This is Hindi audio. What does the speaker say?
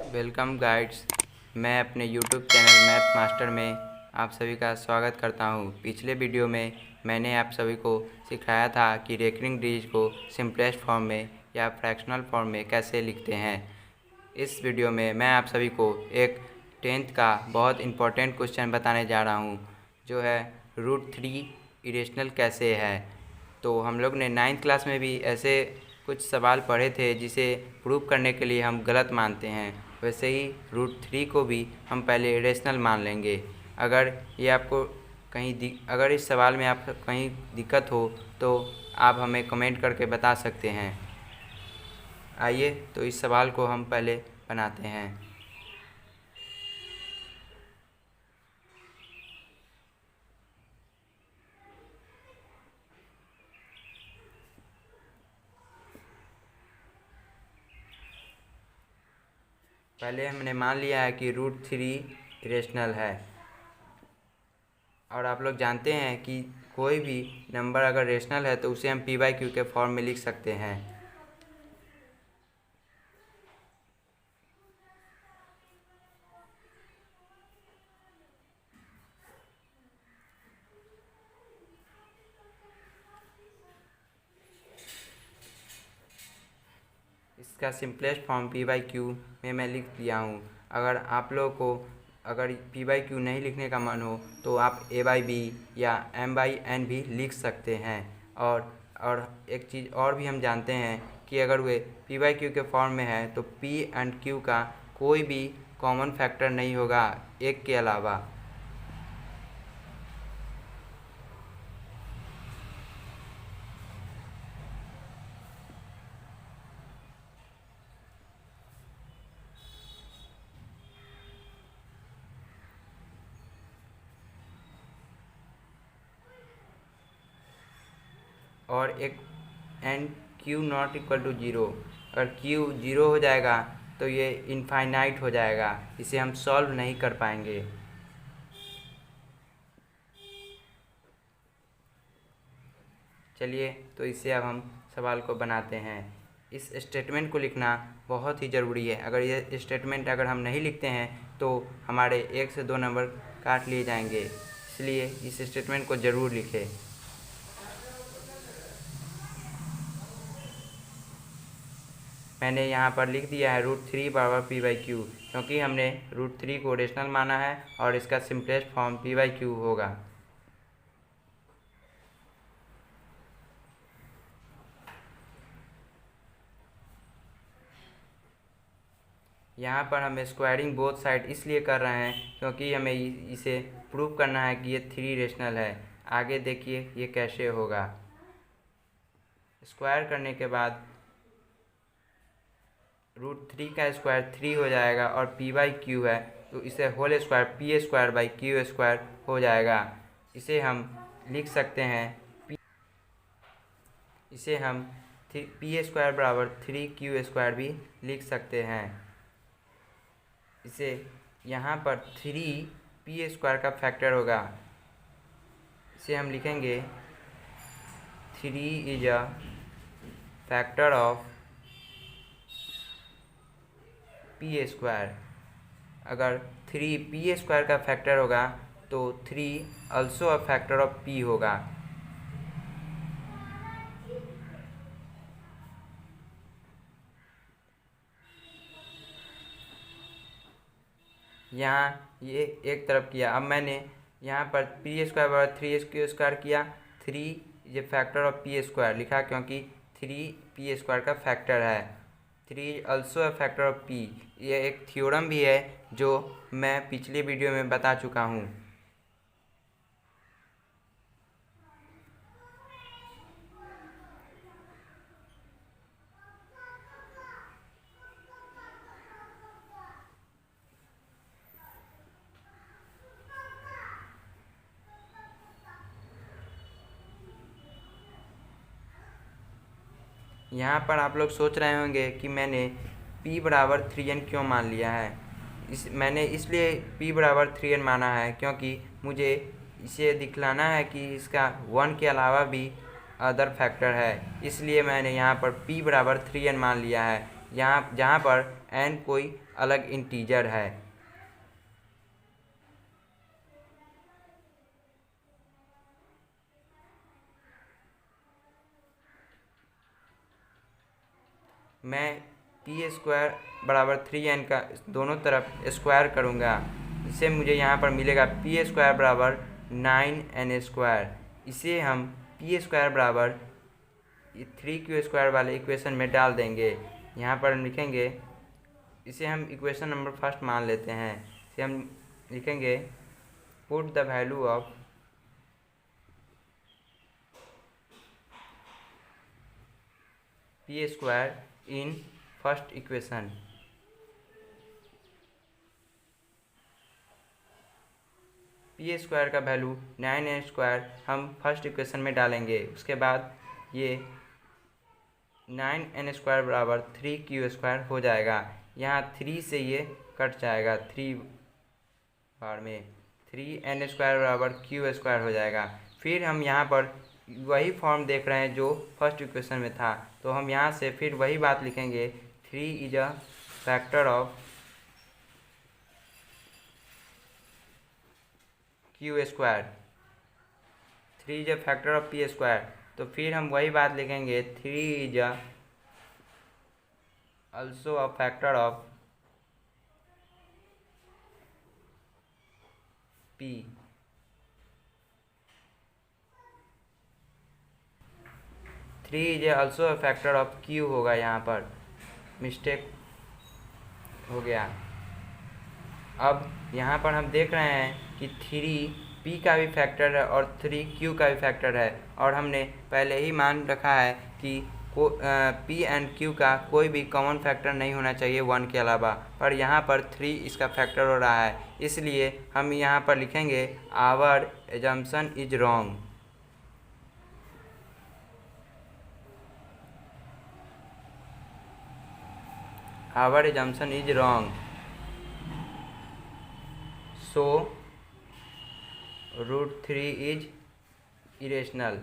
Welcome guides. मैं अपने यूट्यूब चैनल मैथ मास्टर में आप सभी का स्वागत करता हूं। पिछले वीडियो में मैंने आप सभी को सिखाया था कि रेकरिंग डिजिट को सिंपलेस्ट फॉर्म में या फ्रैक्शनल फॉर्म में कैसे लिखते हैं। इस वीडियो में मैं आप सभी को एक 10th का बहुत इम्पोर्टेंट क्वेश्चन बताने जा रहा हूं, जो है √3 इरेशनल कैसे है। तो हम लोग ने 9th क्लास में भी ऐसे कुछ सवाल पढ़े थे जिसे प्रूव करने के लिए हम गलत मानते हैं। वैसे ही √3 को भी हम पहले रेशनल मान लेंगे। अगर ये आपको अगर इस सवाल में आप कहीं दिक्कत हो तो आप हमें कमेंट करके बता सकते हैं। आइए तो इस सवाल को हम पहले बनाते हैं। पहले हमने मान लिया है कि √3 इरेशनल है, और आप लोग जानते हैं कि कोई भी नंबर अगर रेशनल है तो उसे हम p/q के फॉर्म में लिख सकते हैं। इसका सिंपलेस्ट फॉर्म p/q में मैं लिख दिया हूँ। अगर आप लोगों को अगर p/q नहीं लिखने का मन हो तो आप a/b या m/n भी लिख सकते हैं। और एक चीज़ और भी हम जानते हैं कि अगर वे p/q के फॉर्म में है तो p एंड q का कोई भी कॉमन फैक्टर नहीं होगा एक के अलावा। और एक and q not equal to 0। अगर q 0 हो जाएगा तो ये इनफाइनाइट हो जाएगा, इसे हम सॉल्व नहीं कर पाएंगे। चलिए तो इससे अब हम सवाल को बनाते हैं। इस स्टेटमेंट को लिखना बहुत ही ज़रूरी है। अगर ये स्टेटमेंट अगर हम नहीं लिखते हैं तो हमारे 1 से 2 नंबर काट लिए जाएंगे, इसलिए इस स्टेटमेंट को ज़रूर लिखें। मैंने यहाँ पर लिख दिया है √3 बराबर p/q, क्योंकि हमने √3 को रेशनल माना है और इसका सिंपलेस्ट फॉर्म p/q होगा। यहाँ पर हम स्क्वायरिंग बोथ साइड इसलिए कर रहे हैं क्योंकि हमें इसे प्रूव करना है कि ये 3 रेशनल है। आगे देखिए ये कैसे होगा। स्क्वायर करने के बाद √3 का स्क्वायर 3 हो जाएगा, और p/q है तो इसे होल स्क्वायर p²/q² हो जाएगा। इसे हम लिख सकते हैं इसे हम p² बराबर 3q² भी लिख सकते हैं। इसे यहाँ पर 3 p² का फैक्टर होगा, इसे हम लिखेंगे 3 is a factor of p²। अगर 3 p² का फैक्टर होगा तो 3 also a factor of p होगा। यहाँ ये एक तरफ किया। अब मैंने यहाँ पर p² बराबर 3q² किया। 3 ये फैक्टर ऑफ p² लिखा क्योंकि 3 p² का फैक्टर है। 3 also a factor of p, ये एक थ्योरम भी है जो मैं पिछले वीडियो में बता चुका हूँ। यहाँ पर आप लोग सोच रहे होंगे कि मैंने p बराबर 3n क्यों मान लिया है। मैंने इसलिए p बराबर 3n माना है क्योंकि मुझे इसे दिखलाना है कि इसका 1 के अलावा भी अदर फैक्टर है। इसलिए मैंने यहाँ पर p बराबर 3n मान लिया है। जहाँ पर n कोई अलग इंटीजर है। मैं पी स्क्वायर बराबर 3n का दोनों तरफ स्क्वायर करूँगा, इससे मुझे यहाँ पर मिलेगा पी स्क्वायर बराबर 9n स्क्वायर। इसे हम पी स्क्वायर बराबर 3q स्क्वायर वाले इक्वेशन में डाल देंगे। यहाँ पर हम लिखेंगे, इसे हम इक्वेशन नंबर फर्स्ट मान लेते हैं। इसे हम लिखेंगे put the value of P square in first equation. P square का वैल्यू 9n स्क्वायर हम फर्स्ट इक्वेशन में डालेंगे। उसके बाद ये 9n स्क्वायर बराबर 3q स्क्वायर हो जाएगा। यहाँ 3 से ये कट जाएगा, 3 बार में 3n स्क्वायर बराबर q स्क्वायर हो जाएगा। फिर हम यहाँ पर वही फॉर्म देख रहे हैं जो फर्स्ट इक्वेशन में था, तो हम यहाँ से फिर वही बात लिखेंगे, 3 is a factor of q square, 3 is a factor of p square. तो फिर हम वही बात लिखेंगे, 3 is also a factor of p। 3 is also a factor of q होगा, यहाँ पर मिस्टेक हो गया। अब यहाँ पर हम देख रहे हैं कि 3 p का भी फैक्टर है और 3 q का भी फैक्टर है, और हमने पहले ही मान रखा है कि p एंड q का कोई भी कॉमन फैक्टर नहीं होना चाहिए 1 के अलावा, पर यहाँ पर 3 इसका फैक्टर हो रहा है। इसलिए हम यहाँ पर लिखेंगे our assumption is wrong. Our assumption is wrong, so √3 is irrational।